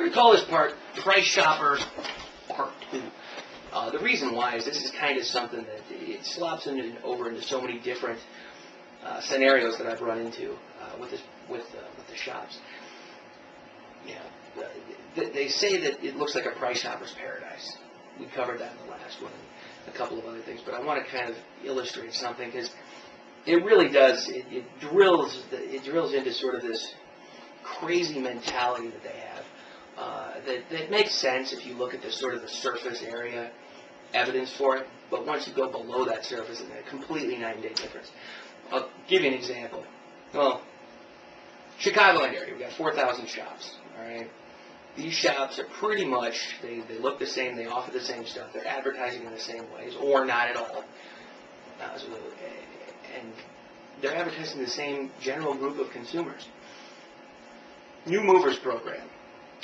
going to call this part Price Shoppers Part 2. The reason why is this is kind of something that it slops over into so many different scenarios that I've run into with the shops. They say that it looks like a price shopper's paradise. We covered that in the last one, and a couple of other things, but I want to kind of illustrate something because it really does. It drills into sort of this crazy mentality that they have. That makes sense if you look at the sort of the surface area evidence for it, but once you go below that surface, it's a completely night and day difference. I'll give you an example. Well, Chicagoland area, we've got 4,000 shops, all right? These shops are pretty much, they look the same, they offer the same stuff, they're advertising in the same ways, or not at all. And they're advertising the same general group of consumers. New Movers Program.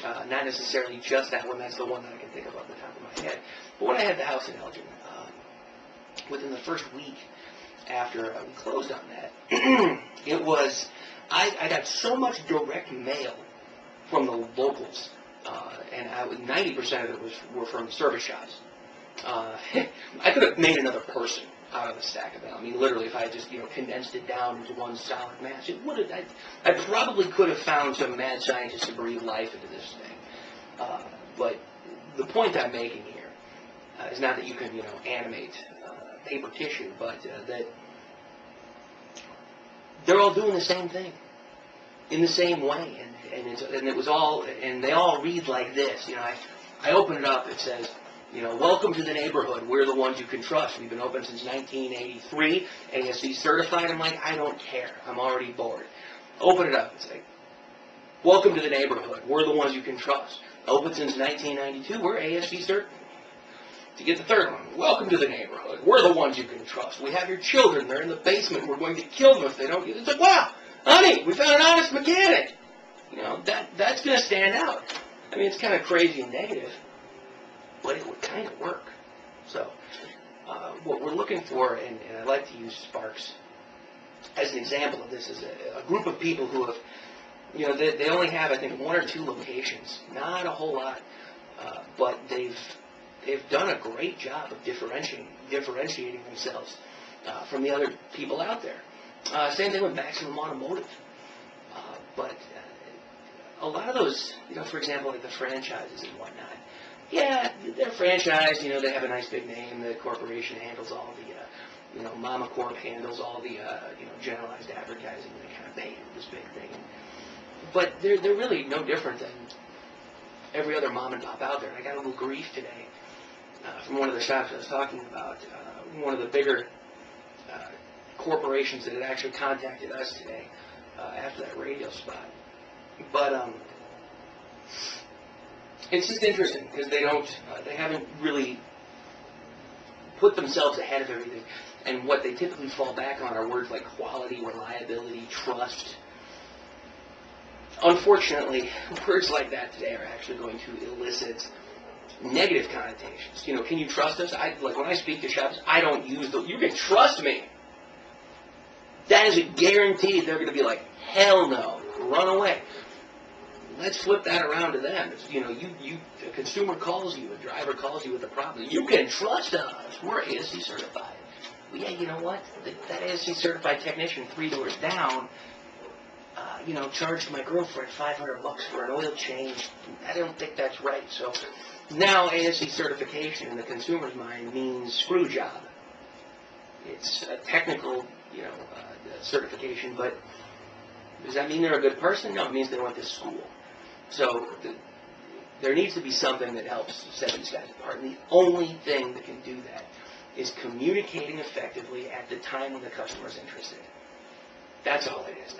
Not necessarily just that one, that's the one that I can think of off the top of my head. But when I had the house in Elgin, within the first week after we closed on that, it was, I got so much direct mail from the locals, and 90% of it were from service shops. I could have made another person out of a stack of them. I mean, literally, if I had just condensed it down into one solid mass, it would have. I probably could have found some mad scientist to breathe life into this thing. But the point I'm making here is not that you can animate paper tissue, but that they're all doing the same thing in the same way, and it was all, and they all read like this. I open it up. It says, welcome to the neighborhood. We're the ones you can trust. We've been open since 1983. ASC certified. I'm like, I don't care. I'm already bored. Open it up. It's like, welcome to the neighborhood. We're the ones you can trust. Open since 1992. We're ASC certified. To get the third one, welcome to the neighborhood. We're the ones you can trust. We have your children. They're in the basement. We're going to kill them if they don't get it. It's like, wow, honey, we found an honest mechanic. That's going to stand out. I mean, it's kind of crazy and negative, but it would kind of work. So what we're looking for, and I like to use Sparks as an example of this, is a group of people who have, they only have, I think, 1 or 2 locations, not a whole lot, but they've done a great job of differentiating themselves from the other people out there. Same thing with Maximum Automotive. But a lot of those, for example, like the franchises and whatnot, yeah, they're franchised, they have a nice big name, the corporation handles all the, Mama Corp handles all the, generalized advertising, they kind of pay this big thing. But they're really no different than every other mom and pop out there. And I got a little grief today from one of the shops I was talking about, one of the bigger corporations that had actually contacted us today after that radio spot. But it's just interesting because they haven't really put themselves ahead of everything. And what they typically fall back on are words like quality, reliability, trust. Unfortunately, words like that today are actually going to elicit negative connotations. Can you trust us? Like when I speak to shops, I don't use you can trust me. That is a guarantee. They're going to be like, hell no, run away. Let's flip that around to them. It's, a consumer calls you, a driver calls you with a problem. You can trust us. We're ASC certified. Well, yeah, you know what? That ASC certified technician 3 doors down, charged my girlfriend $500 for an oil change. I don't think that's right. So now ASC certification in the consumer's mind means screw job. It's a technical, certification, but does that mean they're a good person? No, it means they went to school. So there needs to be something that helps set these guys apart. And the only thing that can do that is communicating effectively at the time when the customer's interested. That's all it is.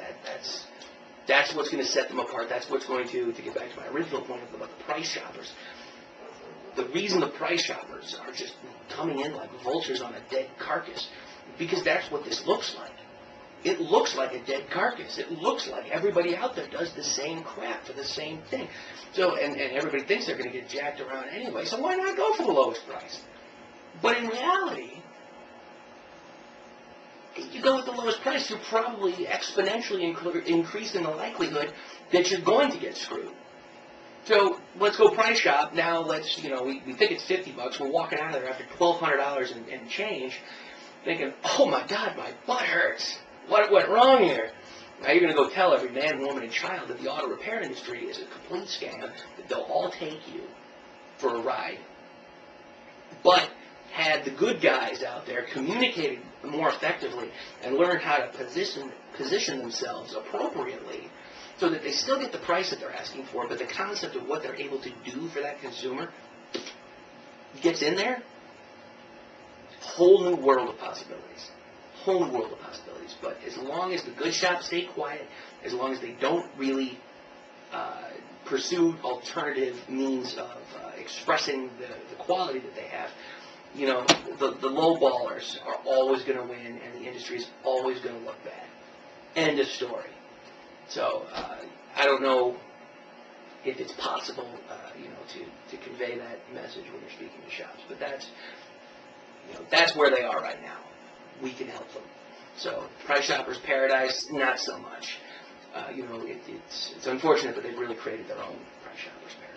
That's what's going to set them apart. That's what's going to get back to my original point about the price shoppers. The reason the price shoppers are just coming in like vultures on a dead carcass, because that's what this looks like. It looks like a dead carcass. It looks like everybody out there does the same crap for the same thing. So, and everybody thinks they're going to get jacked around anyway, so why not go for the lowest price? But in reality, if you go with the lowest price, you're probably exponentially increasing the likelihood that you're going to get screwed. So let's go price shop. Now let's, you know, we think it's $50. We're walking out of there after $1,200 and change, thinking, oh my God, my butt hurts. What went wrong here? Now you're going to go tell every man, woman, and child that the auto repair industry is a complete scam, that they'll all take you for a ride. But had the good guys out there communicated more effectively and learned how to position themselves appropriately so that they still get the price that they're asking for, but the concept of what they're able to do for that consumer gets in there, whole new world of possibilities. Whole new world of possibilities. But as long as the good shops stay quiet, as long as they don't really pursue alternative means of expressing the quality that they have, you know, the low ballers are always going to win, and the industry is always going to look bad. End of story. So I don't know if it's possible, you know, to convey that message when you're speaking to shops, but that's, you know, that's where they are right now. We can help them. So Price Shoppers Paradise, not so much. You know, it's unfortunate that they've really created their own Price Shoppers Paradise.